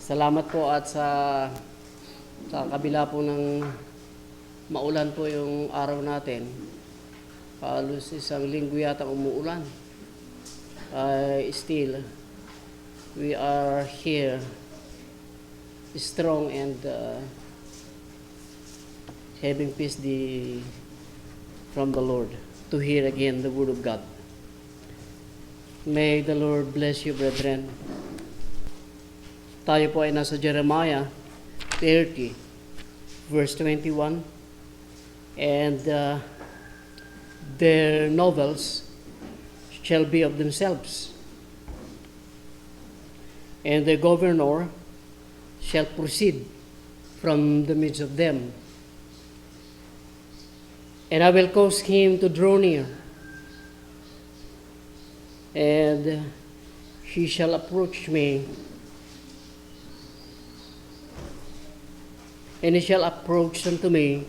Salamat po at sa kabila po ng maulan po yung araw natin. Halos isang linggo yata umuulan. Still, we are here strong and having peace from the Lord to hear again the word of God. May the Lord bless you, brethren. Tayo po ay nasa Jeremiah 30, verse 21. And their novels shall be of themselves, and the governor shall proceed from the midst of them. And I will cause him to draw near, and he shall approach me, and he shall approach unto me.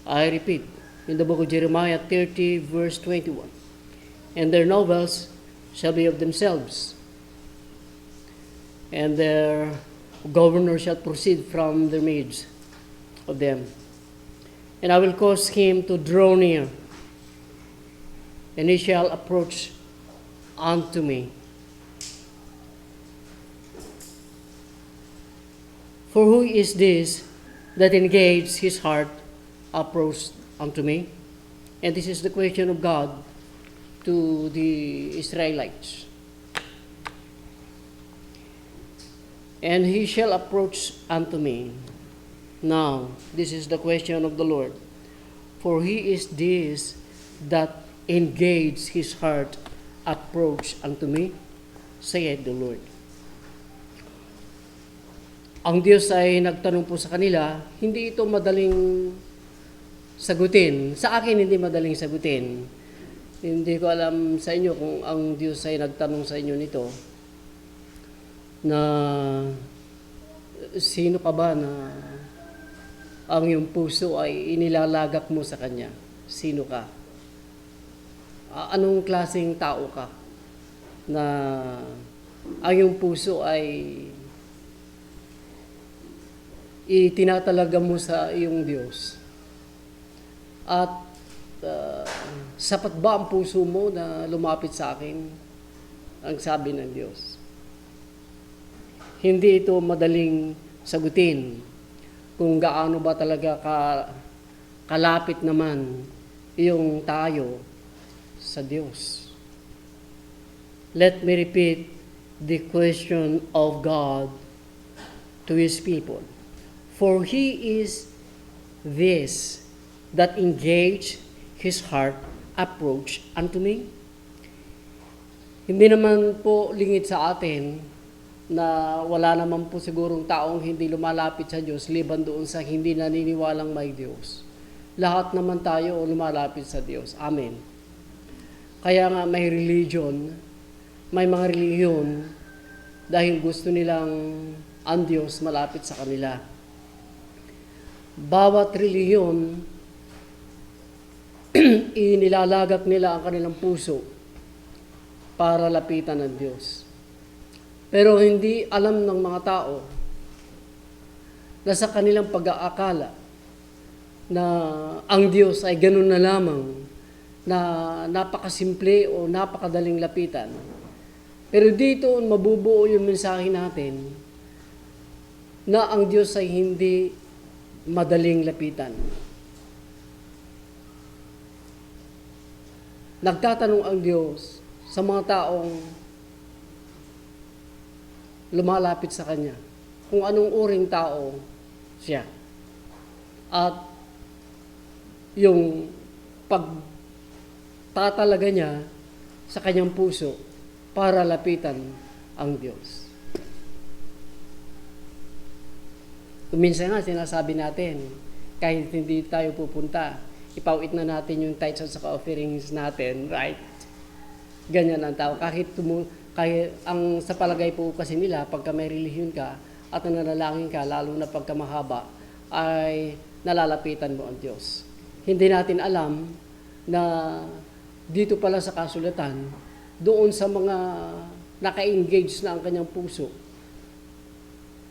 I repeat, in the book of Jeremiah 30, verse 21. And their novels shall be of themselves, and their governor shall proceed from the midst of them. And I will cause him to draw near, and he shall approach unto me. For who is this that engaged his heart approach unto me? And this is the question of God to the Israelites. And he shall approach unto me. Now, this is the question of the Lord. For he is this that engaged his heart approach unto me, saith the Lord. Ang Diyos ay nagtanong po sa kanila, hindi ito madaling sagutin. Sa akin, hindi madaling sagutin. Hindi ko alam sa inyo kung ang Diyos ay nagtanong sa inyo nito, na sino ka ba na ang iyong puso ay inilalagak mo sa Kanya? Sino ka? Anong klaseng tao ka na ang iyong puso ay itinatalaga mo sa iyong Diyos? At sapat ba ang puso mo na lumapit sa akin? Ang sabi ng Diyos. Hindi ito madaling sagutin kung gaano ba talaga kalapit naman iyong tayo sa Diyos. Let me repeat the question of God to His people. For He is this that engage his heart approach unto me. Hindi naman po lingid sa atin na wala naman po sigurong taong hindi lumalapit sa Diyos liban doon sa hindi naniniwalang may Diyos. Lahat naman tayo lumalapit sa Diyos. Amen. Kaya nga may religion, may mga relihiyon dahil gusto nilang ang Diyos malapit sa kanila. Bawat relihiyon, inilalagak nila ang kanilang puso para lapitan ng Diyos. Pero hindi alam ng mga tao na sa kanilang pag-aakala na ang Diyos ay ganun na lamang, na napakasimple o napakadaling lapitan. Pero dito mabubuo yung mensahe natin na ang Diyos ay hindi madaling lapitan. Nagtatanong ang Diyos sa mga taong lumalapit sa Kanya kung anong uring tao siya. At yung pagtatalaga niya sa kanyang puso para lapitan ang Diyos. Minsan nga sinasabi natin, kahit hindi tayo pupunta, ipauit na natin yung tithes at saka offerings natin, right? Ganyan ang tao. Kahit ang sa palagay po kasi nila, pagka may relihiyon ka at nananalangin ka, lalo na pagka mahaba, ay nalalapitan mo ang Diyos. Hindi natin alam na dito pala sa kasulatan, doon sa mga naka-engage na ang kanyang puso.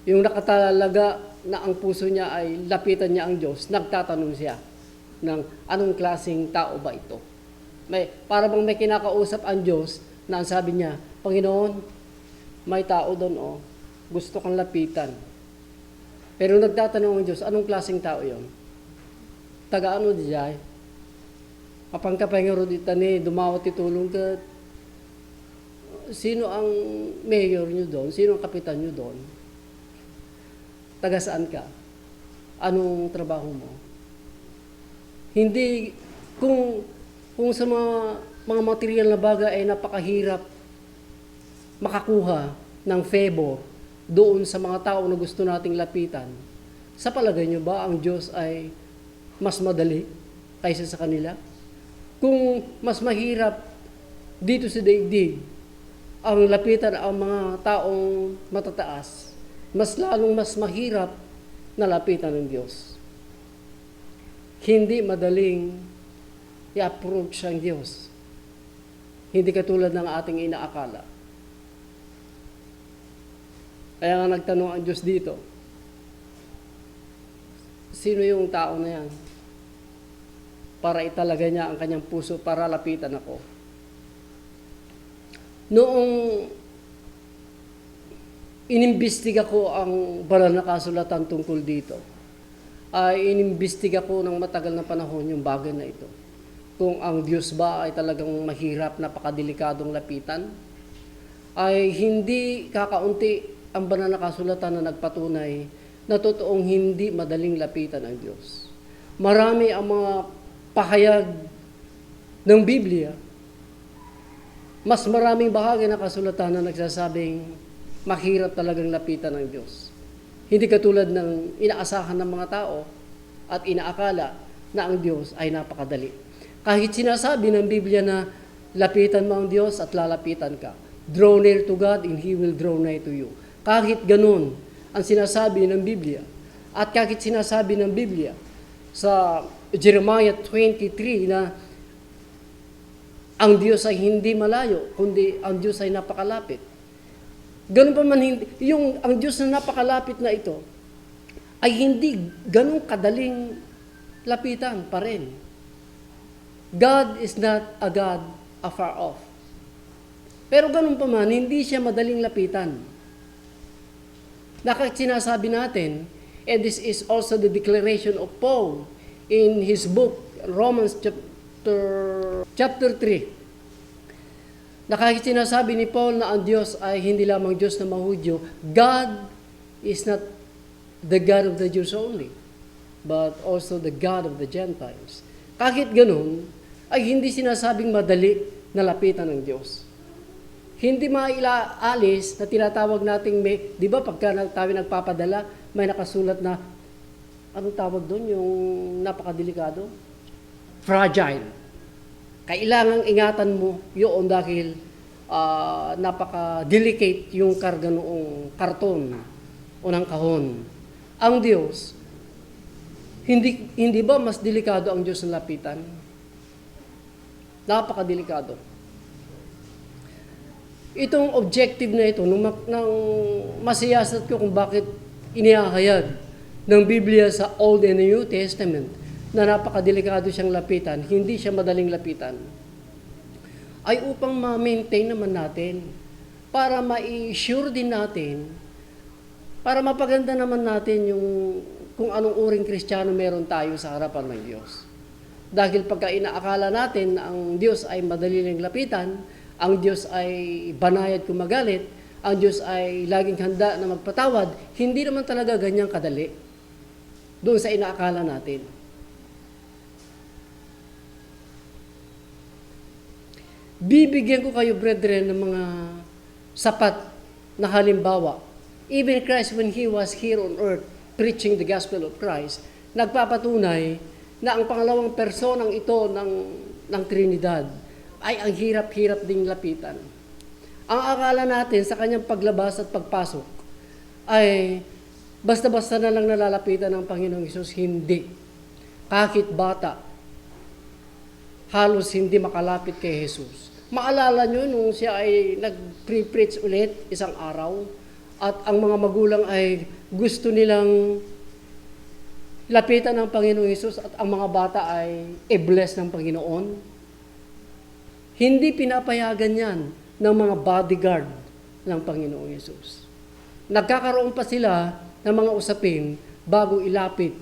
Yung nakatalaga na ang puso niya ay lapitan niya ang Diyos, nagtatanong siya ng anong klaseng tao ba ito? Para bang may kinakausap ang Diyos na ang sabi niya, Panginoon, may tao doon, gusto kang lapitan. Pero nagtatanong ang Diyos, anong klaseng tao yon? Taga-ano dijay? Kapang kapangero di tani, dumawat itulong ka. Sino ang mayor nyo doon? Sino ang kapitan nyo doon? Taga saan ka? Anong trabaho mo? Hindi, kung sa mga material na bagay ay napakahirap makakuha ng favor doon sa mga tao na gusto nating lapitan, sa palagay nyo ba ang Diyos ay mas madali kaysa sa kanila? Kung mas mahirap dito sa daigdig ang lapitan ang mga taong matataas, mas mahirap na lapitan ng Diyos. Hindi madaling i-approach ang Diyos. Hindi katulad ng ating inaakala. Kaya nga nagtanong ang Diyos dito, sino yung tao na yan? Para italaga niya ang kanyang puso para lapitan ako. Noong inimbestiga ko ang banal na kasulatan tungkol dito, ay inimbestiga ko ng matagal na panahon yung bagay na ito. Kung ang Diyos ba ay talagang mahirap, napakadelikadong lapitan, ay hindi kakaunti ang banal na kasulatan na nagpatunay na totoong hindi madaling lapitan ang Diyos. Marami ang mga pahayag ng Biblia, mas maraming bahagi ng kasulatan na nagsasabing mahirap talagang lapitan ng Diyos. Hindi katulad ng inaasahan ng mga tao at inaakala na ang Diyos ay napakadali. Kahit sinasabi ng Biblia na lapitan mo ang Diyos at lalapitan ka. Draw near to God and He will draw nigh to you. Kahit ganun ang sinasabi ng Biblia at kahit sinasabi ng Biblia sa Jeremiah 23 na ang Diyos ay hindi malayo, kundi ang Diyos ay napakalapit. Ganun pa man, ang Diyos na napakalapit na ito, ay hindi ganun kadaling lapitan pa rin. God is not a God afar off. Pero ganun pa man, hindi siya madaling lapitan. Sinasabi natin, and this is also the declaration of Paul in his book, Romans chapter 3. Kahit sinasabi ni Paul na ang Diyos ay hindi lamang Diyos na Mahudyo, God is not the God of the Jews only, but also the God of the Gentiles. Kahit ganun, ay hindi sinasabing madali na lapitan ng Diyos. Hindi mailaalis na tinatawag nating di ba pagka tayo nagpapadala, may nakasulat na, anong tawag doon, yung napakadelikado? Fragile. Kailangang ingatan mo yun dahil napaka-delicate yung karga noong karton o ng kahon. Ang Diyos, hindi ba mas delikado ang Diyos na lapitan? Napaka-delikado. Itong objective na ito, nung masiyasat ko kung bakit inihahayag ng Biblia sa Old and New Testament, na napakadelikado siyang lapitan, hindi siya madaling lapitan, ay upang ma-maintain naman natin, para ma-assure din natin, para mapaganda naman natin yung kung anong uring Kristiyano meron tayo sa harapan ng Diyos. Dahil pagka inaakala natin na ang Diyos ay madali lang lapitan, ang Diyos ay banayad kung magalit, ang Diyos ay laging handa na magpatawad, hindi naman talaga ganyang kadali doon sa inaakala natin. Bibigyan ko kayo, brethren, ng mga sapat na halimbawa. Even Christ, when He was here on earth, preaching the gospel of Christ, nagpapatunay na ang pangalawang personang ito ng Trinidad ay ang hirap-hirap ding lapitan. Ang akala natin sa kanyang paglabas at pagpasok ay basta-basta na lang nalalapitan ng Panginoong Hesus. Hindi. Kahit bata, halos hindi makalapit kay Jesus. Maalala nyo nung siya ay nag-preach ulit isang araw at ang mga magulang ay gusto nilang lapitan ng Panginoong Hesus at ang mga bata ay i-bless ng Panginoon. Hindi pinapayagan yan ng mga bodyguard ng Panginoong Hesus. Nagkakaroon pa sila ng mga usapin bago ilapit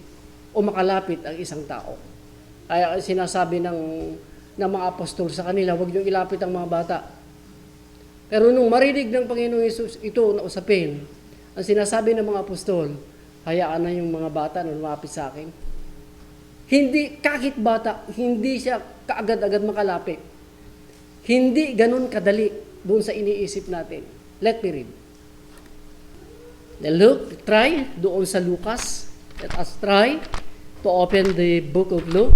o makalapit ang isang tao. Kaya sinasabi ng mga apostol sa kanila, huwag niyong ilapit ang mga bata. Pero nung marinig ng Panginoong Hesus ito na usapin, ang sinasabi ng mga apostol, hayaan na yung mga bata na lumapit sa akin. Hindi, kahit bata, hindi siya kaagad-agad makalapit. Hindi ganun kadali doon sa iniisip natin. Let me read. Try doon sa Lucas. Let us try to open the book of Luke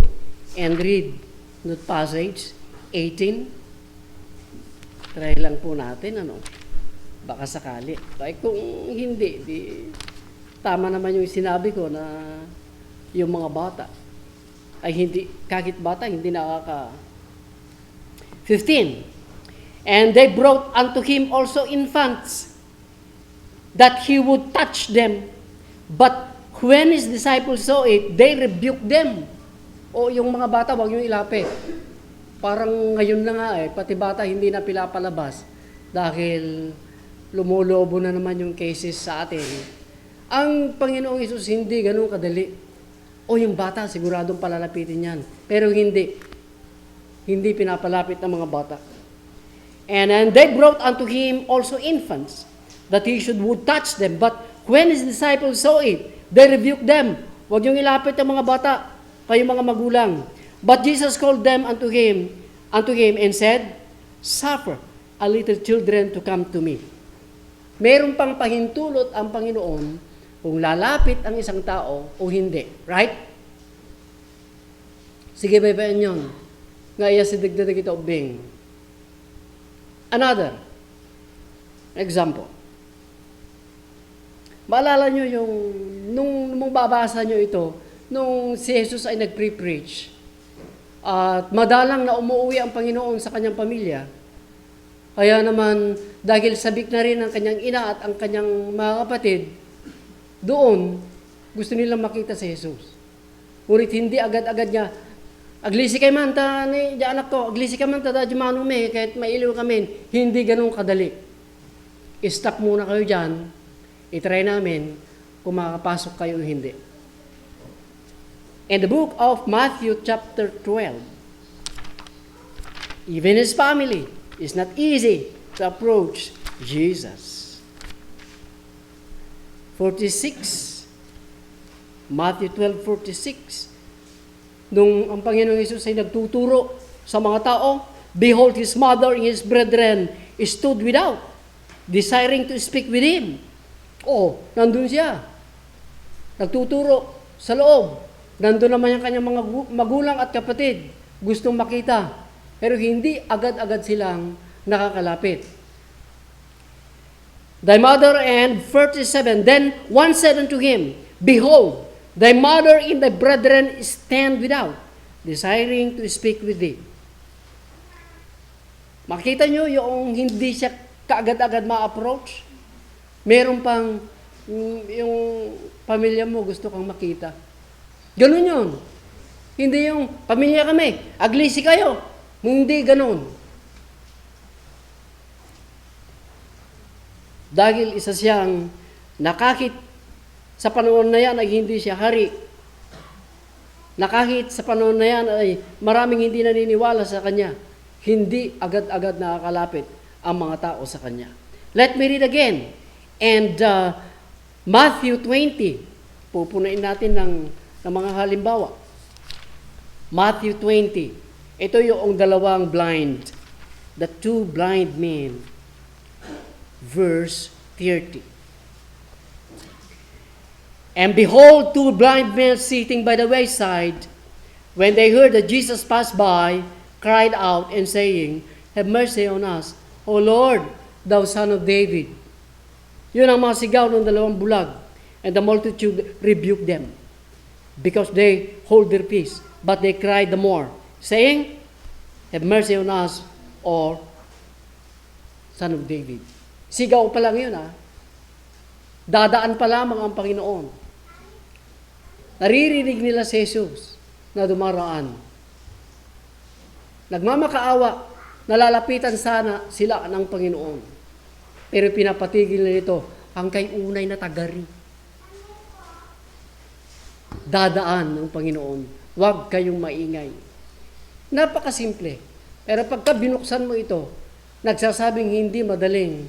and read that passage 18. Try lang po natin, baka sakali. Kung hindi, di tama naman yung sinabi ko na yung mga bata ay hindi, kahit bata, hindi nakaka. 15. And they brought unto him also infants, that he would touch them. But when his disciples saw it, they rebuked them. O yung mga bata, wag yung ilapit. Parang ngayon na nga pati bata hindi na pinapalabas dahil lumulobo na naman yung cases sa atin. Ang Panginoong Hesus hindi ganun kadali. O yung bata, siguradong palalapitin yan. Pero hindi pinapalapit ng mga bata. And they brought unto him also infants, that he would touch them. But when his disciples saw it, they rebuked them. Huwag yung ilapit ang mga bata, kayo mga magulang. But Jesus called them unto him and said, suffer a little children to come to me. Meron pang pahintulot ang Panginoon kung lalapit ang isang tao o hindi. Right? Sige, baybayan yun. Nga iya si digdadag ito ubing. Another example. Maalala nyo yung, nung babasa nyo ito, nung si Jesus ay nag-preach, at madalang na umuwi ang Panginoon sa kanyang pamilya, kaya naman, dahil sabik na rin ang kanyang ina at ang kanyang mga kapatid, doon, gusto nilang makita si Jesus. Ngunit hindi agad-agad niya, aglisi kay man, di anak ko, aglisi kay man, da jumano me, kahit mailiw kami, hindi ganun kadali. I-stop muna kayo dyan, i-try namin kung makapasok kayo o hindi. In the book of Matthew chapter 12, even his family, it's not easy to approach Jesus. 46, Matthew 12:46. Nung ang Panginoong Hesus ay nagtuturo sa mga tao, behold, his mother and his brethren stood without, desiring to speak with him. Nandun siya. Nagtuturo sa loob. Nandun naman yung kanyang mga magulang at kapatid. Gustong makita. Pero hindi agad-agad silang nakakalapit. Thy mother and 37, then one said unto him, behold, thy mother and thy brethren stand without, desiring to speak with thee. Makita nyo yung hindi siya kaagad-agad ma-approach. Meron pang yung pamilya mo gusto kang makita. Ganun yun. Hindi yung pamilya kami, aglisi kayo. Hindi ganun. Dahil isa siyang nakakit sa panahon na yan ay hindi siya hari. Nakahit sa panahon na yan ay maraming hindi naniniwala sa kanya. Hindi agad-agad nakakalapit ang mga tao sa kanya. Let me read again. And Matthew 20, pupunain natin ng mga halimbawa. Matthew 20, ito yung dalawang blind, the two blind men. Verse 30. And behold, two blind men sitting by the wayside, when they heard that Jesus passed by, cried out and saying, have mercy on us, O Lord, thou Son of David. Yun ang mga sigaw ng dalawang bulag. And the multitude rebuked them, because they hold their peace. But they cried the more, saying, have mercy on us, or Son of David. Sigaw pa lang yun Dadaan pa lamang ang Panginoon. Naririnig nila si Jesus na dumaraan. Nagmamakaawa, nalalapitan sana sila ng Panginoon. Pero pinapatigil na ito, ang kay unay na tagari. Dadaan ng Panginoon. Huwag kayong maingay. Napakasimple. Pero pagka binuksan mo ito, nagsasabing hindi madaling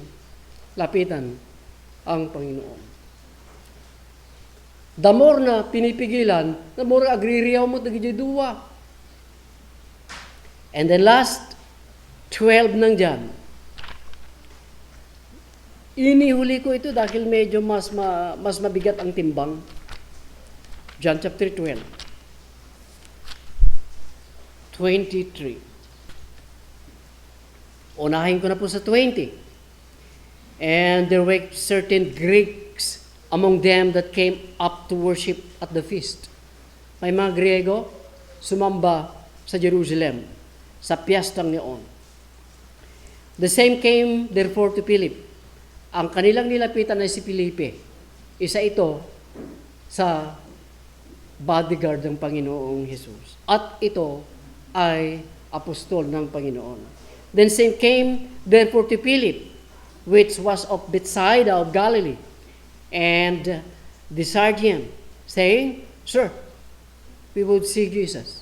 lapitan ang Panginoon. The more na pinipigilan, the more agririyaw mo tagiduwa. And then last, 12 nang dyan. Inihuli ko ito dahil medyo mas mabigat ang timbang. John chapter 12. 23. Unahin ko na po sa 20. And there were certain Greeks among them that came up to worship at the feast. May mga Griego sumamba sa Jerusalem sa piyestang niyon. The same came therefore to Philip. Ang kanilang nilapitan ay si Felipe. Isa ito sa bodyguard ng Panginoong Jesus. At ito ay apostol ng Panginoon. Then same came therefore to Philip, which was of Bethsaida of Galilee, and desired him, saying, Sir, we would see Jesus.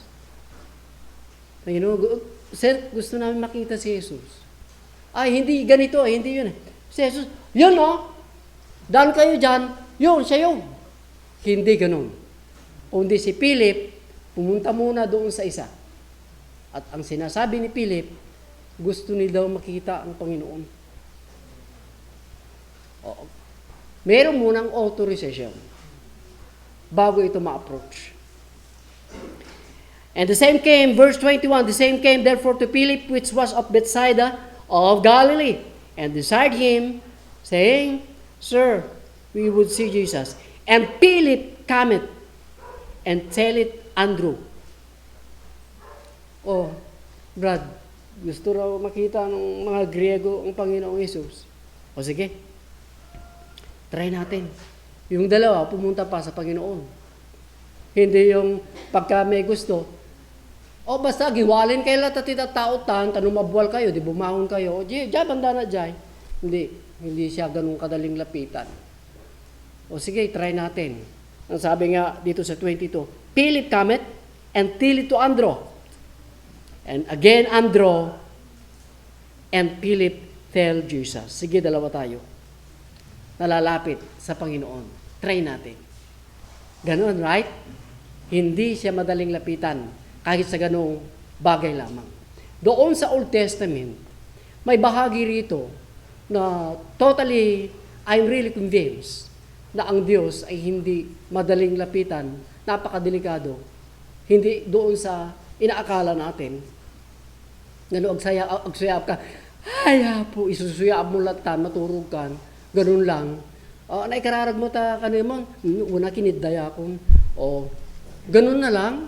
Panginoon, Sir, gusto namin makita si Jesus. Ay, hindi ganito, hindi yun. Si Jesus, yun daan kayo dyan, yun, siya yun. Hindi ganun. Kundi si Philip, pumunta muna doon sa isa. At ang sinasabi ni Philip, gusto nila makita ang Panginoon. Meron munang authorization bago ito ma-approach. And the same came, verse 21, the same came therefore to Philip, which was of Bethsaida of Galilee, and desired him, saying, Sir, we would see Jesus. And Philip cometh and telleth Andrew. Brad, gusto raw makita ng mga Griego ang Panginoong Jesus. Sige, try natin. Yung dalawa, pumunta pa sa Panginoon. Hindi yung pagka may gusto, basta giwalin kayo lahat at itataotan, tanumabwal kayo, di bumahon kayo, banda na dyan. Hindi siya ganun kadaling lapitan. Sige, try natin. Ang sabi nga dito sa 22, Philip cometh and tell it to Andrew. And again, Andrew and Philip tell Jesus. Sige, dalawa tayo. Nalalapit sa Panginoon. Try natin. Ganon, right? Hindi siya madaling lapitan kahit sa ganong bagay lamang. Doon sa Old Testament, may bahagi rito na totally, I'm really convinced na ang Diyos ay hindi madaling lapitan, napakadelikado. Hindi doon sa inaakala natin. Agsayap ka, po, isusuyap mo latan, maturog ka, ganun lang. Naikararag mo ta kanimon, una kinidaya akong, ganun na lang.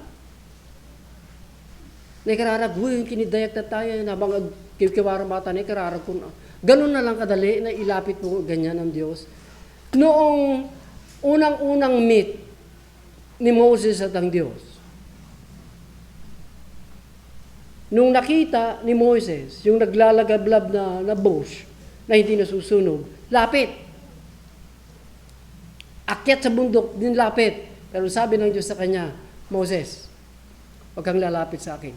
Naikararag, yung kinidayak na tayo, nabang kikiwara mata, naikararag ko na. Ganun na lang kadali na ilapit mo ganyan ng Diyos. Noong unang-unang meet ni Moses at ang Diyos, nung nakita ni Moses, yung naglalagablab na bush na hindi nasusunog, lapit. Akyat sa bundok, din lapit. Pero sabi ng Diyos sa kanya, Moses, huwag kang lalapit sa akin.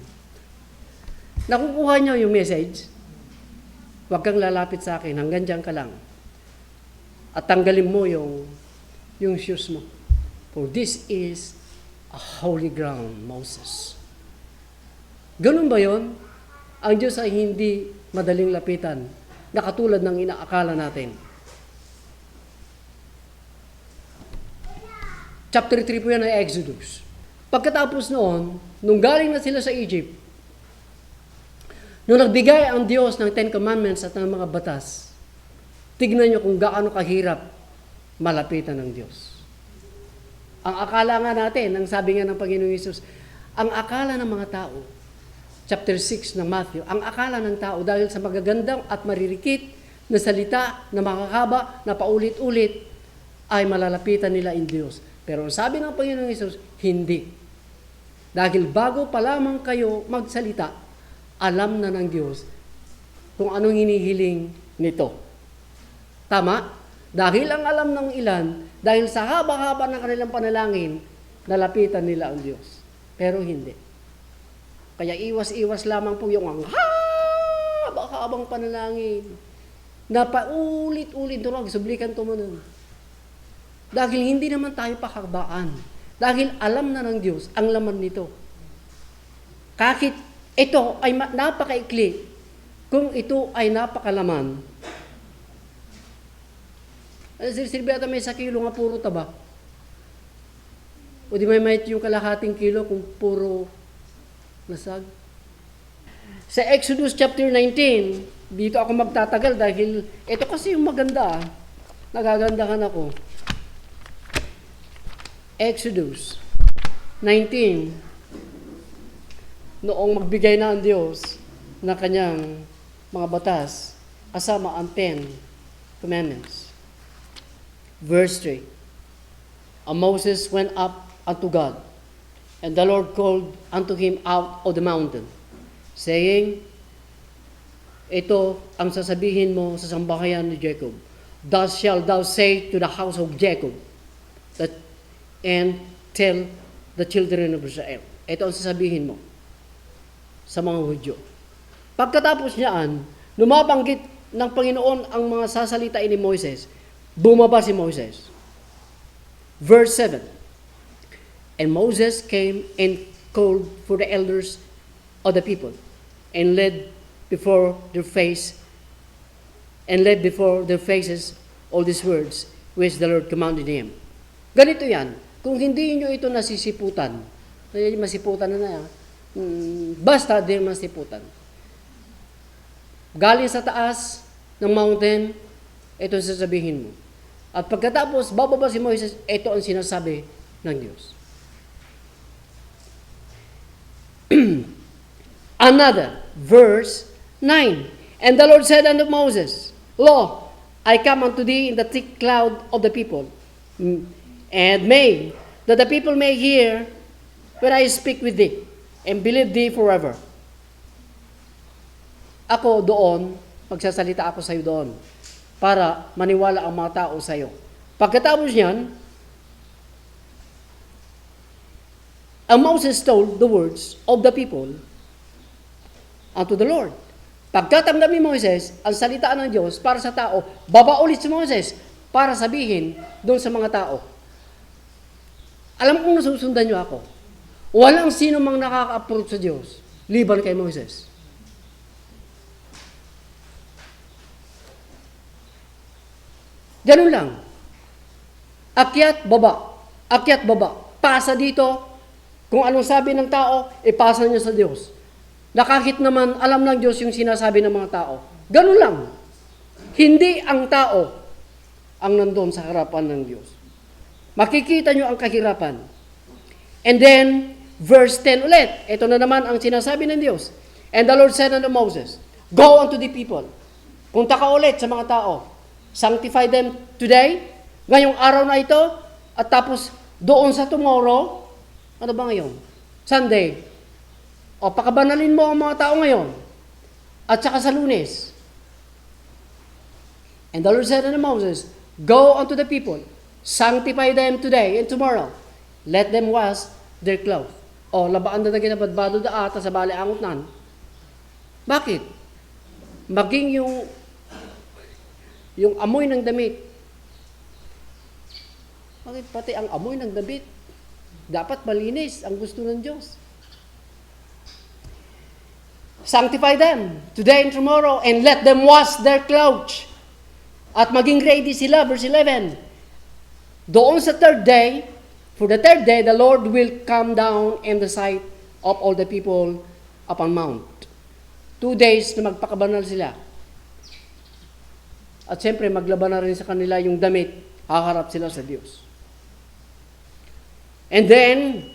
Nakukuha niyo yung message? Huwag kang lalapit sa akin, hanggang dyan ka lang. At tanggalin mo yung shoes mo. For this is a holy ground, Moses. Ganun ba yon? Ang Diyos ay hindi madaling lapitan, na katulad ng inaakala natin. Chapter 3 po yan ay Exodus. Pagkatapos noon, nung galing na sila sa Egypt, nung nagbigay ang Diyos ng 10 Commandments at ng mga batas, tignan nyo kung gaano kahirap malapitan ng Diyos. Ang akala nga natin, ang sabi nga ng Panginoong Hesus, ang akala ng mga tao, chapter 6 ng Matthew, ang akala ng tao dahil sa magagandang at maririkit na salita na makakaba na paulit-ulit ay malalapitan nila ang Diyos. Pero sabi ng Panginoong Hesus, hindi. Dahil bago pa lamang kayo magsalita, alam na ng Diyos kung anong hinihiling nito. Tama? Dahil ang alam ng ilan, dahil sa haba-haba ng kanilang panalangin, nalapitan nila ang Diyos. Pero hindi. Kaya iwas-iwas lamang po yung ang haba-habang panalangin na paulit-ulit durog, sublikan tumunod. Dahil hindi naman tayo pakakbaan. Dahil alam na ng Diyos ang laman nito. Kahit ito ay napakaikli, kung ito ay napakalaman, silbi ata may sa kilo nga puro taba. O di may yung kalahating kilo kung puro lasag. Sa Exodus chapter 19, dito ako magtatagal dahil ito kasi yung maganda. Nagagandahan ako. Exodus 19, noong magbigay na ang Diyos na kanyang mga batas, kasama ang 10 commandments. Verse 3, And Moses went up unto God, and the Lord called unto him out of the mountain, saying, ito ang sasabihin mo sa sambahayan ni Jacob. Thus shalt thou say to the house of Jacob, that and tell the children of Israel. Ito ang sasabihin mo sa mga Hudyo. Pagkatapos niyaan, lumabanggit ng Panginoon ang mga sasalitain ni Moises. Bumaba si Moises. Verse 7. And Moses came and called for the elders of the people, and led before their faces all these words which the Lord commanded him. Ganito yan. Kung hindi nyo ito nasisiputan, masiputan na basta din masiputan. Galing sa taas ng mountain, ito ang sasabihin mo. At pagkatapos, bababa si Moises, ito ang sinasabi ng Diyos. Another, verse 9. And the Lord said unto Moses, Lo, I come unto thee in the thick cloud of the people, and may, that the people may hear when I speak with thee, and believe thee forever. Ako doon, magsasalita ako sa iyo doon, para maniwala ang mga tao sa iyo. Pagkatapos niyan, and Moses told the words of the people unto the Lord. Pagkatanggap ni Moses ang salita ng Diyos para sa tao, baba ulit si Moses para sabihin doon sa mga tao. Alam kong nasusundan niyo ako. Walang sino mang nakaka-approach sa Diyos, liban kay Moses. Ganun lang. Akyat, baba. Akyat, baba. Pasa dito. Kung anong sabi ng tao, ipasa niya sa Diyos. Na kahit naman alam ng Diyos yung sinasabi ng mga tao. Ganun lang. Hindi ang tao ang nandun sa harapan ng Diyos. Makikita nyo ang kahirapan. And then, verse 10 ulit. Ito na naman ang sinasabi ng Diyos. And the Lord said unto Moses, Go unto the people. Punta ka ulit sa mga tao. Sanctify them today, ngayong araw na ito, at tapos doon sa tomorrow, ano ba ngayon? Sunday. O pakabanalin mo ang mga tao ngayon, at saka sa Lunes. And the Lord said unto Moses, Go unto the people, sanctify them today and tomorrow. Let them wash their clothes. O labaan na ginabadbado da ata sa bali angot nan. Bakit? Maging yung amoy ng damit. Bakit pati ang amoy ng damit? Dapat malinis ang gusto ng Diyos. Sanctify them today and tomorrow, and let them wash their clothes. At maging ready sila, verse 11. Doon sa third day, for the third day, the Lord will come down in the sight of all the people upon Mount. 2 days na magpakabanal sila. At siyempre, maglaban na rin sa kanila yung damit, haharap sila sa Diyos. And then,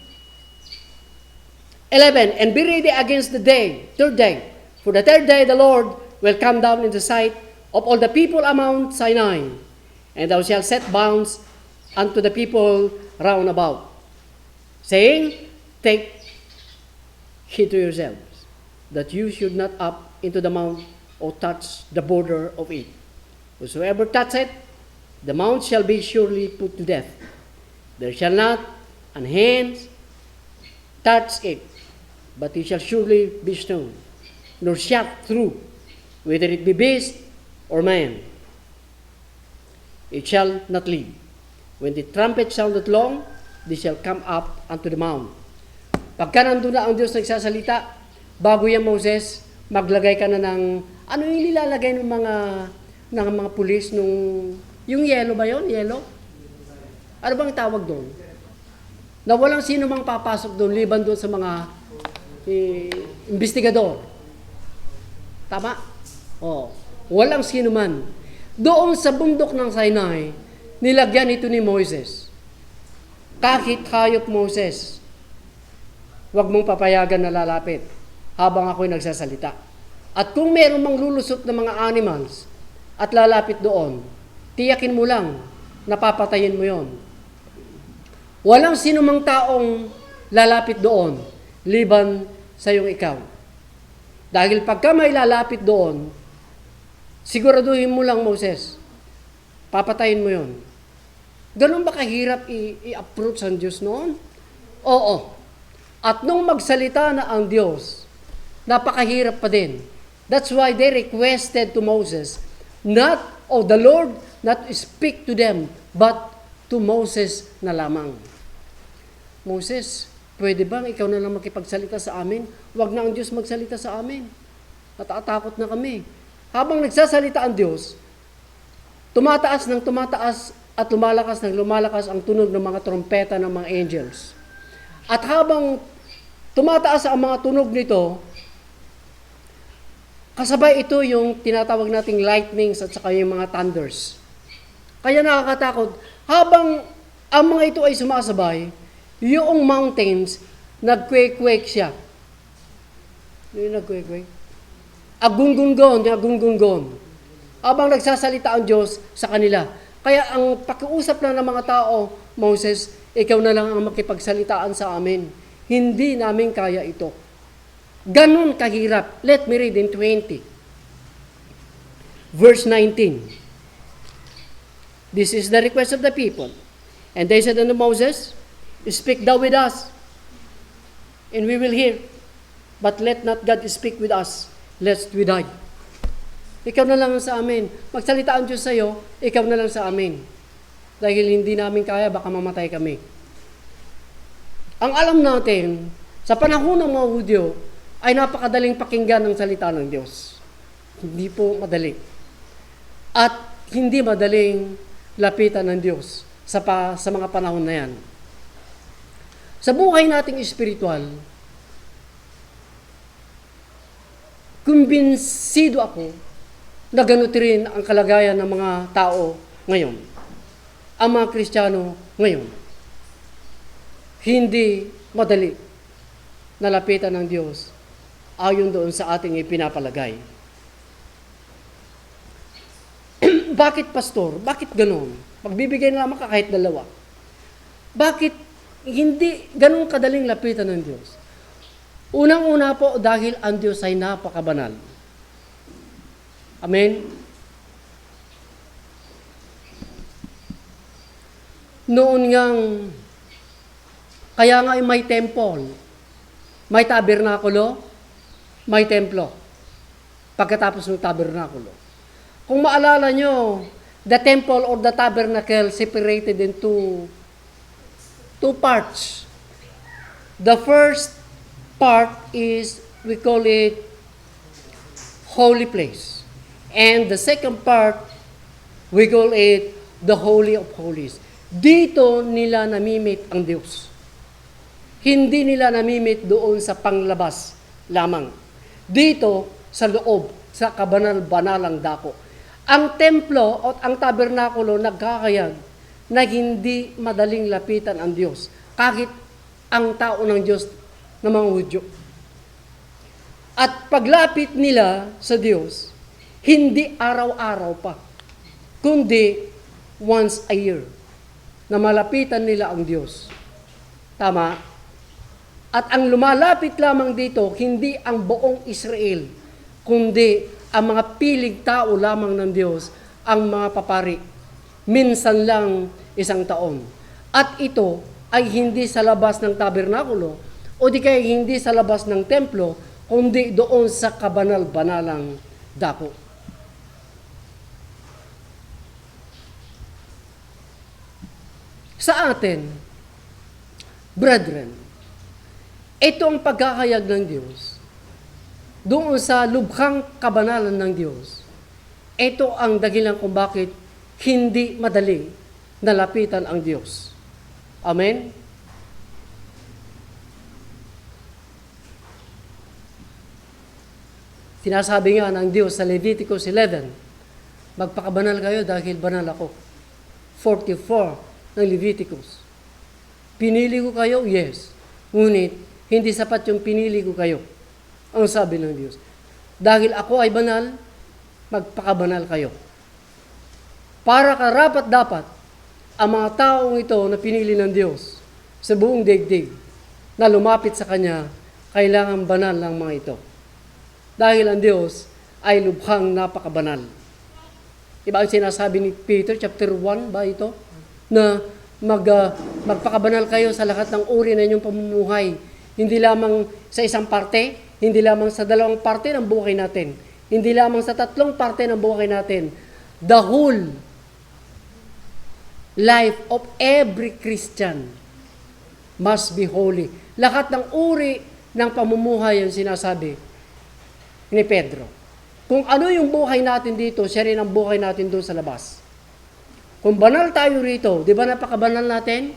11, and be ready against the third day. For the third day the Lord will come down in the sight of all the people among Sinai, and thou shalt set bounds unto the people round about, saying, take heed to yourselves, that you should not up into the mount or touch the border of it. Whosoever toucheth the mount shall be surely put to death. There shall not an hand touch it, but he shall surely be stoned, nor shot through, whether it be beast or man. It shall not live. When the trumpet sounded long, they shall come up unto the mount. Pagka nandun na ang Diyos nagsasalita, bago yan Moses, maglagay ka na ng, ano yung nilalagay ng mga pulis nung, yung yellow ba yon? Yellow? Ano bang tawag doon? Na walang sino mang papasok doon, liban doon sa mga investigador. Tama? Oh, walang sino man. Doon sa bundok ng Sinai, nilagyan ito ni Moses. Kahit hayop Moses, huwag mong papayagan na lalapit habang ako'y nagsasalita. At kung meron mang lulusot na mga animals at lalapit doon, tiyakin mo lang, napapatayin mo yon. Walang sino mang taong lalapit doon, liban sa iyong ikaw. Dahil pagka may lalapit doon, siguraduhin mo lang, Moses, papatayin mo yon. Ganun ba kahirap i-approach ang Diyos noon? Oo. At nung magsalita na ang Diyos, napakahirap pa din. That's why they requested to Moses, the Lord not to speak to them, but to Moses na lamang. Moses, pwede bang ikaw na lang makipagsalita sa amin? Huwag na ang Diyos magsalita sa amin. Natatakot na kami. Habang nagsasalita ang Diyos, tumataas ng tumataas at lumalakas ng lumalakas ang tunog ng mga trompeta ng mga angels. At habang tumataas ang mga tunog nito, kasabay ito yung tinatawag nating lightnings at saka yung mga thunders. Kaya nakakatakot. Habang ang mga ito ay sumasabay, yung mountains, nagquake-quake siya. Yung nagquake-quake? Agunggungon. Habang nagsasalita ang Diyos sa kanila. Kaya ang pakiusap lang ng mga tao, Moses, ikaw na lang ang makipagsalitaan sa amin. Hindi namin kaya ito. Ganun kahirap. Let me read in 20. Verse 19. This is the request of the people. And they said unto Moses, speak thou with us, and we will hear. But let not God speak with us, lest we die. Ikaw na lang sa amin. Magsalita ang Diyos sa iyo, ikaw na lang sa amin. Dahil hindi namin kaya, baka mamatay kami. Ang alam natin, sa panahon ng mga Hudyo, ay napakadaling pakinggan ng salita ng Diyos. Hindi po madali. At hindi madaling lapitan ng Diyos sa mga panahon na yan. Sa buhay nating espiritual, kumbinsido ako na ganito rin ang kalagayan ng mga tao ngayon. Ang mga Kristiyano ngayon. Hindi madali na lapitan ng Diyos ayon doon sa ating ipinapalagay. Bakit, Pastor? Bakit ganoon? Magbibigay na lamang ka kahit dalawa. Bakit hindi ganun kadaling lapitan ng Diyos? Unang-una po dahil ang Diyos ay napakabanal. Amen? Noon ngang, kaya nga may temple, may tabernakulo, may templo. Pagkatapos ng tabernakulo. Kung maalala nyo, the temple or the tabernacle separated into two parts. The first part is, we call it holy place. And the second part, we call it the Holy of Holies. Dito nila namimit ang Diyos. Hindi nila namimit doon sa panglabas lamang. Dito sa loob, sa kabanal-banalang dako. Ang templo at ang tabernakulo nagkakayag na hindi madaling lapitan ang Diyos. Kahit ang tao ng Diyos ng mga Hudyo. At paglapit nila sa Diyos, hindi araw-araw pa, kundi once a year, na malapitan nila ang Diyos. Tama? At ang lumalapit lamang dito, hindi ang buong Israel, kundi ang mga piling tao lamang ng Diyos, ang mga papari. Minsan lang isang taon. At ito ay hindi sa labas ng tabernakulo, o di kaya hindi sa labas ng templo, kundi doon sa kabanal-banalang dako. Sa atin, brethren, ito ang pagkakayag ng Diyos doon sa lubhang kabanalan ng Diyos. Ito ang dahilan kung bakit hindi madali nalapitan ang Diyos. Amen? Sinasabi nga ng Diyos sa Leviticus 11, magpakabanal kayo dahil banal ako. 44 ng Leviticus. Pinili ko kayo? Yes. Ngunit, hindi sapat yung pinili ko kayo. Ang sabi ng Diyos. Dahil ako ay banal, magpakabanal kayo. Para karapat dapat, ang mga taong ito na pinili ng Diyos sa buong daigdig na lumapit sa Kanya, kailangan banal lang mga ito. Dahil ang Diyos ay lubhang napakabanal. Diba ang sinasabi ni Peter, chapter 1 ba ito? Na magpakabanal kayo sa lahat ng uri na inyong pamumuhay. Hindi lamang sa isang parte, hindi lamang sa dalawang parte ng buhay natin, hindi lamang sa tatlong parte ng buhay natin. The whole life of every Christian must be holy. Lahat ng uri ng pamumuhay ang sinasabi ni Pedro. Kung ano yung buhay natin dito, siya rin ang buhay natin doon sa labas. Kung banal tayo rito, di ba napakabanal natin?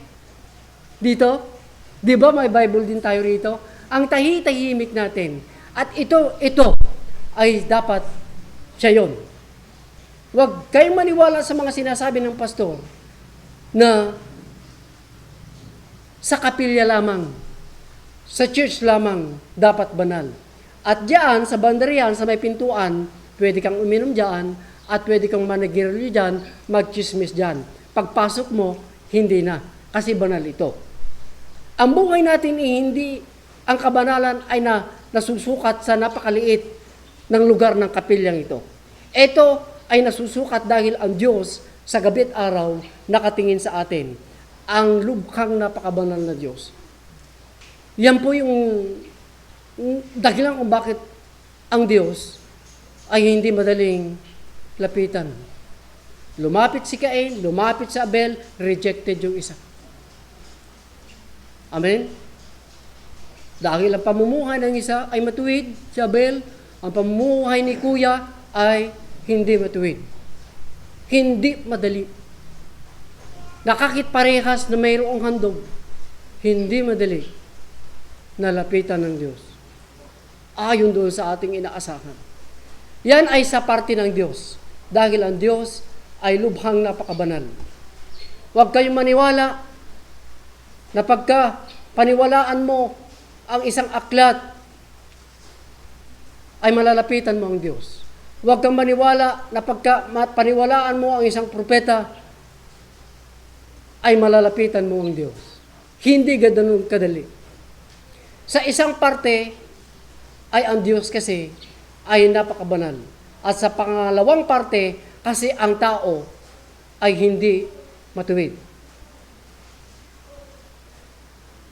Dito? Di ba may Bible din tayo rito? Ang tahi-tahimik natin. At ito ay dapat siya yun. Huwag kayong maniwala sa mga sinasabi ng pastor na sa kapilya lamang, sa church lamang dapat banal. At diyan, sa bandarian, sa may pintuan, pwede kang uminom diyan at pwede kang managiryo diyan, magchismis diyan. Pagpasok mo, hindi na. Kasi banal ito. Ang buhay natin hindi, ang kabanalan ay nasusukat sa napakaliit ng lugar ng kapilyang ito. Ito ay nasusukat dahil ang Diyos sa gabi at araw nakatingin sa atin. Ang lubhang napakabanal na Diyos. Yan po yung dahilan kung bakit ang Diyos ay hindi madaling lapitan. Lumapit si Cain, lumapit si Abel, rejected yung isa. Amen? Dahil ang pamumuhay ng isa ay matuwid, si Abel, ang pamumuhay ni Kuya ay hindi matuwid. Hindi madali. Nakakit parehas na mayroong handog, hindi madali nalapitan ng Diyos. Ayon doon sa ating inaasahan. Yan ay sa parte ng Diyos. Dahil ang Diyos ay lubhang napakabanal. Huwag kayong maniwala na pagka paniwalaan mo ang isang aklat, ay malalapitan mo ang Diyos. Huwag kang maniwala na pagka paniwalaan mo ang isang propeta, ay malalapitan mo ang Diyos. Hindi ganun kadali. Sa isang parte, ay ang Diyos kasi ay napakabanal. At sa pangalawang parte, kasi ang tao ay hindi matuwid.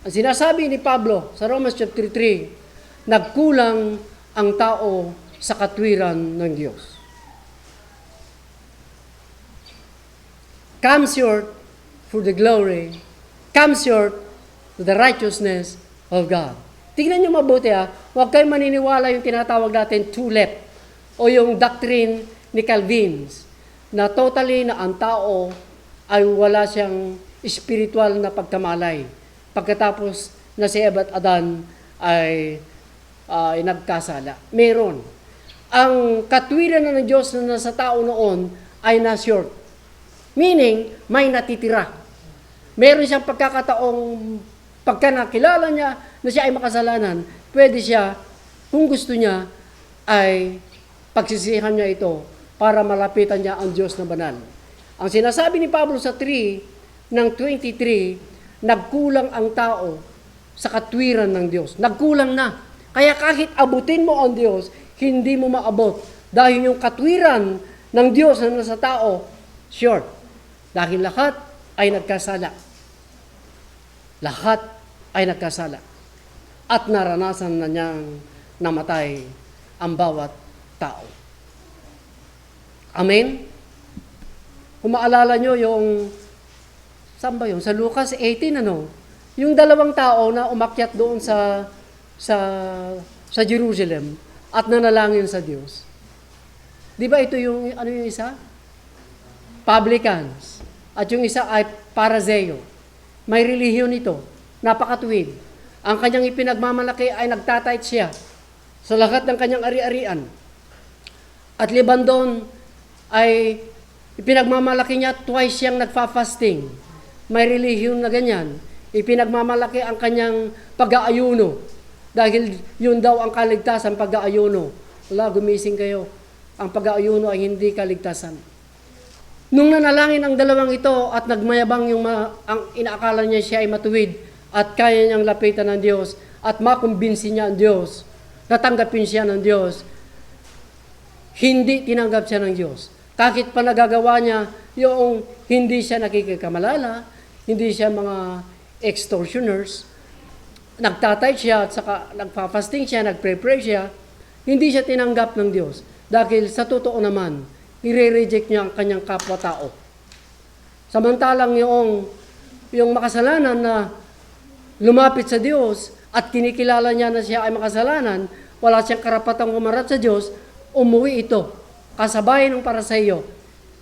Ang sinasabi ni Pablo sa Romans chapter 3, nagkulang ang tao sa katwiran ng Diyos. Come short for the glory, come short to the righteousness of God. Tingnan nyo mabuti huwag kayong maniniwala yung tinatawag natin tulip o yung doctrine ni Calvin na totally na ang tao ay wala siyang spiritual na pagkamalay pagkatapos na si Eva at Adan ay nagkasala. Meron. Ang katwiran na ng Diyos na nasa tao noon ay na-short. Meaning, may natitira. Meron siyang pagkakataong pagka nakilala niya na siya ay makasalanan, pwede siya, kung gusto niya, ay pagsisihan niya ito para malapitan niya ang Diyos na banal. Ang sinasabi ni Pablo sa 3 ng 23, nagkulang ang tao sa katwiran ng Diyos. Nagkulang na. Kaya kahit abutin mo ang Diyos, hindi mo maabot. Dahil yung katwiran ng Diyos na nasa tao, short. Dahil lahat ay nagkasala. Lahat ay nagkasala. At naranasan na niyang namatay ang bawat tao. Amen? Kung maalala nyo yung, saan ba yun? Sa Lucas 18, yung dalawang tao na umakyat doon sa Jerusalem at nanalangin sa Diyos. Di ba ito yung, yung isa? Publicans. At yung isa ay Pariseo. May relihiyon ito. Napakatuwid. Ang kanyang ipinagmamalaki ay nagtatight siya sa lahat ng kanyang ari-arian. At liban doon ay ipinagmamalaki niya twice siyang nagfa-fasting. May relihiyon na ganyan. Ipinagmamalaki ang kanyang pag-aayuno. Dahil yun daw ang kaligtasan, pag-aayuno. Wala, gumising kayo. Ang pag-aayuno ay hindi kaligtasan. Nung nanalangin ang dalawang ito at nagmayabang ang inaakala niya siya ay matuwid at kaya niyang lapitan ng Diyos at makumbinsi niya ang Diyos, natanggapin siya ng Diyos, hindi tinanggap siya ng Diyos. Kahit pa nagagawa niya yung hindi siya nakikikamalala, hindi siya mga extortioners, nagtatay siya at saka nagpa-fasting siya, nagpre-pray siya, hindi siya tinanggap ng Diyos. Dahil sa totoo naman, i-reject niya ang kanyang kapwa-tao. Samantalang yung makasalanan na lumapit sa Diyos at kinikilala niya na siya ay makasalanan, wala siyang karapatang umarap sa Diyos, umuwi ito. Kasabay ng para sa iyo,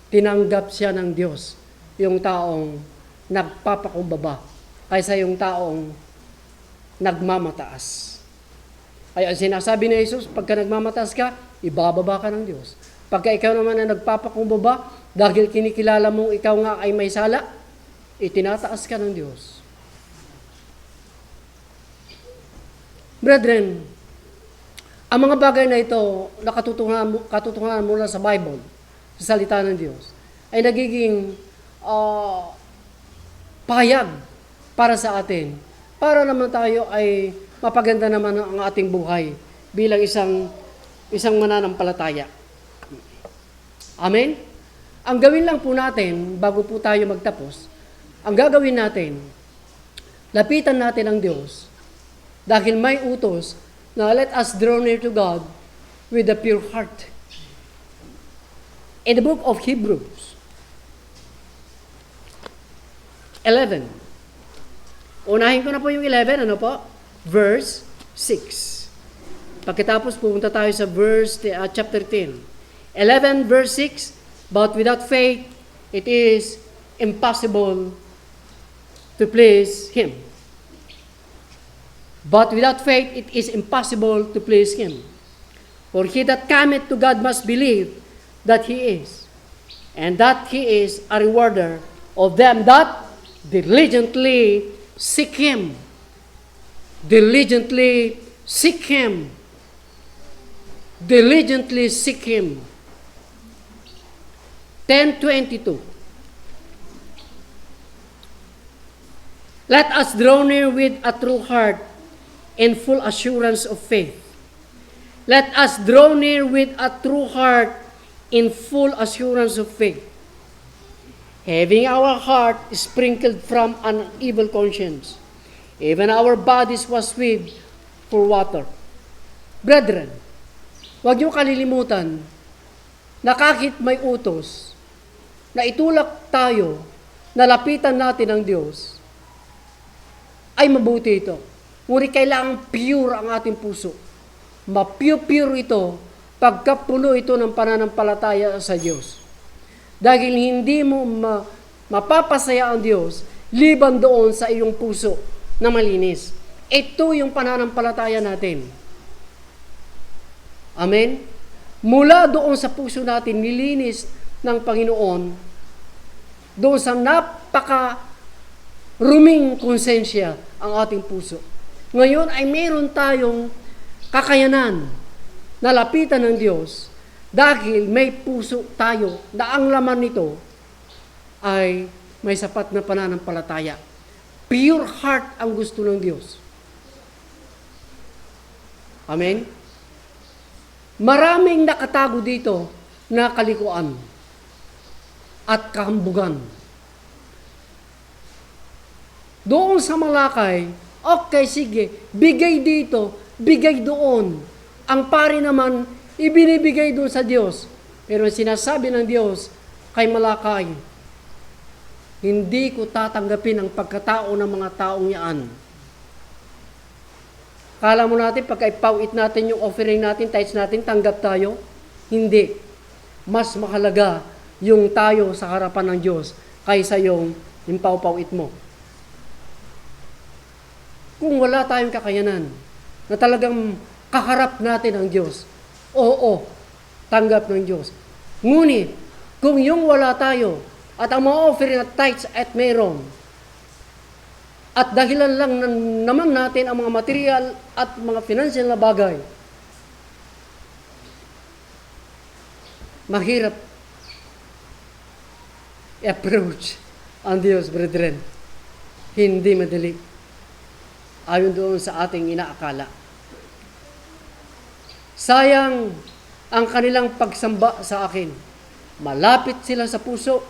tinanggap siya ng Diyos, yung taong nagpapakumbaba, kaysa yung taong nagmamataas. Kaya sinasabi ni Jesus, pagka nagmamataas ka, ibababa ka ng Diyos. Pagka ikaw naman na nagpapakumbaba, dahil kinikilala mong ikaw nga ay may sala, itinataas ka ng Diyos. Brethren, ang mga bagay na ito, katutuhanan mula sa Bible, sa salita ng Diyos, ay nagiging pahayag para sa atin, para naman tayo ay mapaganda naman ang ating buhay bilang isang mananampalataya. Amen? Ang gawin lang po natin, bago po tayo magtapos, ang gagawin natin, lapitan natin ang Diyos, dahil may utos na let us draw near to God with a pure heart. In the book of Hebrews 11. Unahin ko na po yung 11, verse 6. Pagkatapos pumunta tayo sa chapter 10. 11 verse 6, but without faith, it is impossible to please Him. But without faith, it is impossible to please Him. For he that cometh to God must believe that He is, and that He is a rewarder of them that diligently seek Him. Diligently seek Him. Diligently seek Him. 10:22. Let us draw near with a true heart in full assurance of faith. Let us draw near with a true heart in full assurance of faith, having our heart sprinkled from an evil conscience, even our bodies washed for water. Brethren, huwag niyo kalilimutan na kahit may utos na itulak tayo, na lapitan natin ang Diyos, ay mabuti ito. Ngunit kailangang pure ang ating puso. Ma-pure ito pagka puno ito ng pananampalataya sa Diyos. Dahil hindi mo mapapasaya ang Diyos liban doon sa iyong puso na malinis. Ito yung pananampalataya natin. Amen? Mula doon sa puso natin, nilinis ng Panginoon, doon sa napaka ruming konsensya ang ating puso. Ngayon ay mayroon tayong kakayanan na lapitan ng Diyos dahil may puso tayo na ang laman nito ay may sapat na pananampalataya. Pure heart ang gusto ng Diyos. Amen? Maraming nakatago dito na kalikuan at kahambugan. Doon sa Malakay, okay, sige, bigay dito, bigay doon. Ang pari naman, ibinibigay doon sa Diyos. Pero sinasabi ng Diyos kay Malakay, hindi ko tatanggapin ang pagkatao ng mga taong yan. Kala mo natin, pagka ipawit natin yung offering natin, tithes natin, tanggap tayo? Hindi. Mas mahalaga yung tayo sa harapan ng Diyos kaysa yung pawit mo. Kung wala tayong kakayanan na talagang kaharap natin ang Diyos, oo, tanggap ng Diyos. Ngunit, kung yung wala tayo, at ang mga offering at tithes at mayroon, at dahilan lang naman natin ang mga material at mga financial na bagay, mahirap i-approach ang Diyos, brethren. Hindi madali. Ayon doon sa ating inaakala. Sayang ang kanilang pagsamba sa akin. Malapit sila sa puso,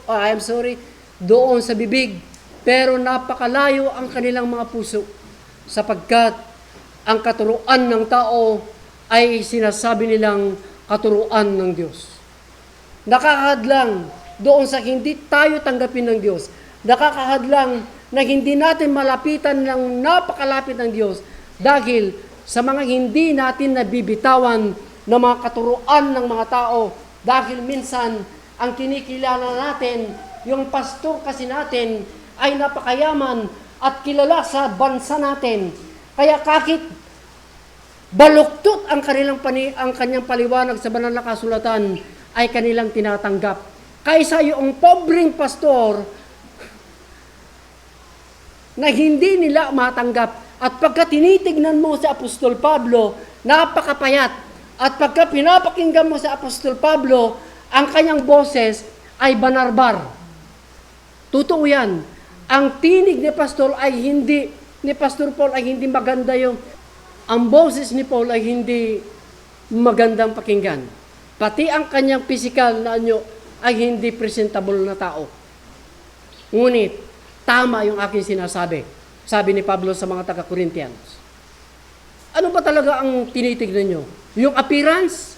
doon sa bibig, pero napakalayo ang kanilang mga puso, sapagkat ang katuruan ng tao ay sinasabi nilang katuruan ng Diyos. Nakakahadlang doon sa hindi tayo tanggapin ng Diyos. Nakakahadlang na hindi natin malapitan ng napakalapit ng Diyos dahil sa mga hindi natin nabibitawan ng mga katuruan ng mga tao, dahil minsan ang kinikilala natin, yung pastor kasi natin ay napakayaman at kilala sa bansa natin. Kaya kahit baluktot ang kanyang paliwanag sa banal na kasulatan, ay kanilang tinatanggap. Kaysa yung pobreng pastor na hindi nila matanggap. At pagka tinitignan mo si Apostol Pablo, napakapayat. At pagka pinapakinggan mo si Apostol Pablo, ang kanyang boses ay banarbar. Totoo yan. Ang tinig ni Pastor Paul ay hindi maganda ang boses ni Paul ay hindi magandang pakinggan. Pati ang kanyang physical na anyo ay hindi presentable na tao. Ngunit, tama yung aking sinasabi. Sabi ni Pablo sa mga taga-Corinthians. Ano ba talaga ang tinitignan nyo? Yung appearance?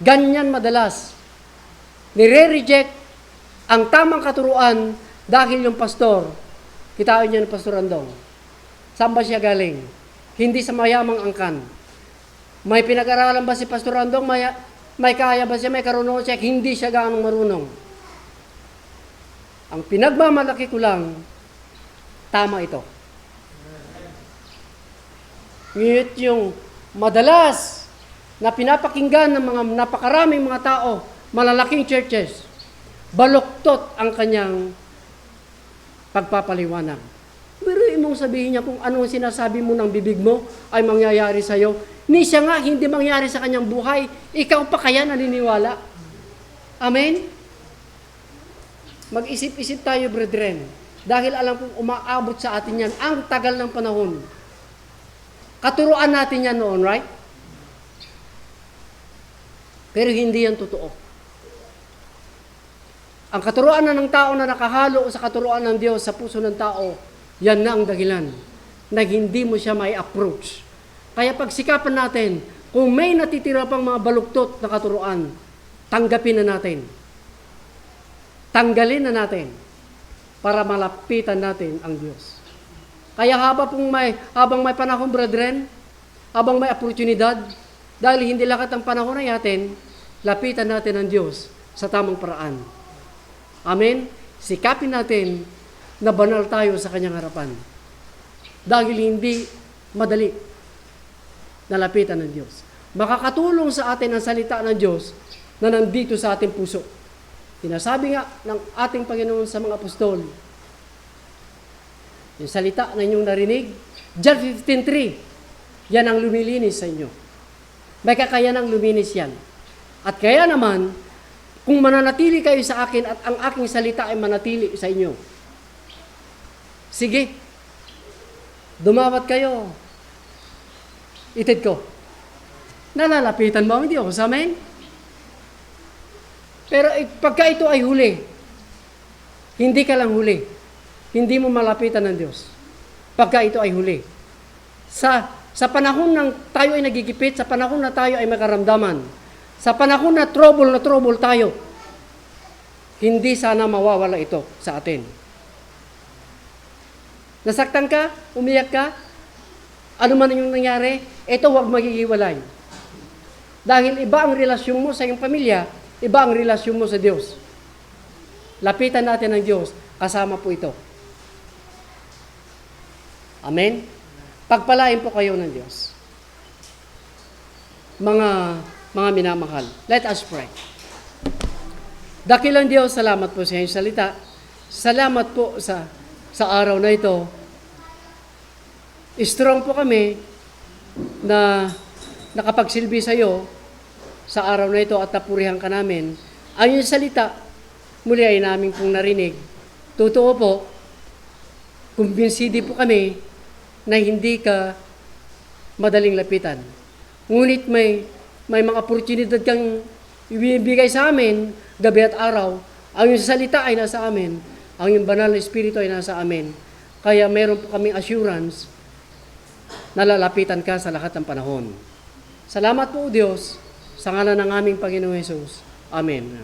Ganyan madalas. Nire-reject ang tamang katuruan dahil yung pastor, kitain niyo ng Pastor Andong. Saan ba siya galing? Hindi sa mayamang angkan. May pinag-aralan ba si Pastor Andong? May kaya ba siya? May karunungan siya? Hindi siya gaanong marunong. Ang pinagmamalaki ko lang, tama ito. Ngunit yung madalas na pinapakinggan ng mga napakaraming mga tao, malalaking churches, baluktot ang kanyang pagpapaliwanag. Pero mong sabihin niya kung anong sinasabi mo ng bibig mo ay mangyayari sa iyo. Ni siya nga hindi mangyari sa kanyang buhay, ikaw pa kaya naniniwala? Amen? Mag-isip-isip tayo, brethren. Dahil alam kong umaabot sa atin yan ang tagal ng panahon. Katuruan natin yan noon, right? Pero hindi yan totoo. Ang katuruan na ng tao na nakahalo sa katuruan ng Diyos sa puso ng tao, yan na ang dahilan na hindi mo siya may approach. Kaya pagsikapan natin, kung may natitira pang mga baluktot na katuruan, tanggapin na natin. Tanggalin na natin para malapitan natin ang Diyos. Kaya habang may panahon, brethren, habang may oportunidad, dahil hindi lakat ang panahon ay atin, lapitan natin ang Diyos sa tamang paraan. Amen? Sikapin natin na banal tayo sa kanyang harapan. Dahil hindi madali na lapitan ng Diyos. Makakatulong sa atin ang salita ng Diyos na nandito sa ating puso. Sinasabi nga ng ating Panginoon sa mga apostol, Yung salita na inyong narinig, John 15:3, yan ang lumilinis sa inyo. May kakayanang luminis yan. At kaya naman, kung mananatili kayo sa akin at ang aking salita ay manatili sa inyo, sige, dumawat kayo. Itid ko. Nalalapitan mo, hindi ako sa amin. Pero pagka ito ay huli, hindi ka lang huli. Hindi mo malapitan ng Diyos. Pagka ito ay huli. Sa panahon ng tayo ay nagigipit, sa panahon na tayo ay makaramdaman, sa panahon na trouble tayo, hindi sana mawawala ito sa atin. Nasaktan ka, umiyak ka, ano man yung nangyari, ito huwag maghihiwalay. Dahil iba ang relasyon mo sa iyong pamilya, iba ang relasyon mo sa Diyos. Lapitan natin ng Diyos, kasama po ito. Amen? Pagpalain po kayo ng Diyos. Mga minamahal, let us pray. Dakilang Diyos, salamat po sa iyong salita. Salamat po sa araw na ito. Strong po kami na nakapagsilbi sa iyo sa araw na ito at napurihan ka namin. Ang iyong salita, muli ay namin pong narinig. Totoo po, kumbinsidi po kami na hindi ka madaling lapitan. Ngunit may mga oportunidad kang ibibigay sa amin, gabi at araw. Ang iyong salita ay nasa amin. Ang iyong banal na Espiritu ay nasa amin. Kaya meron po kaming assurance na lalapitan ka sa lahat ng panahon. Salamat po, Diyos, sa ngalan ng aming Panginoong Hesus. Amen.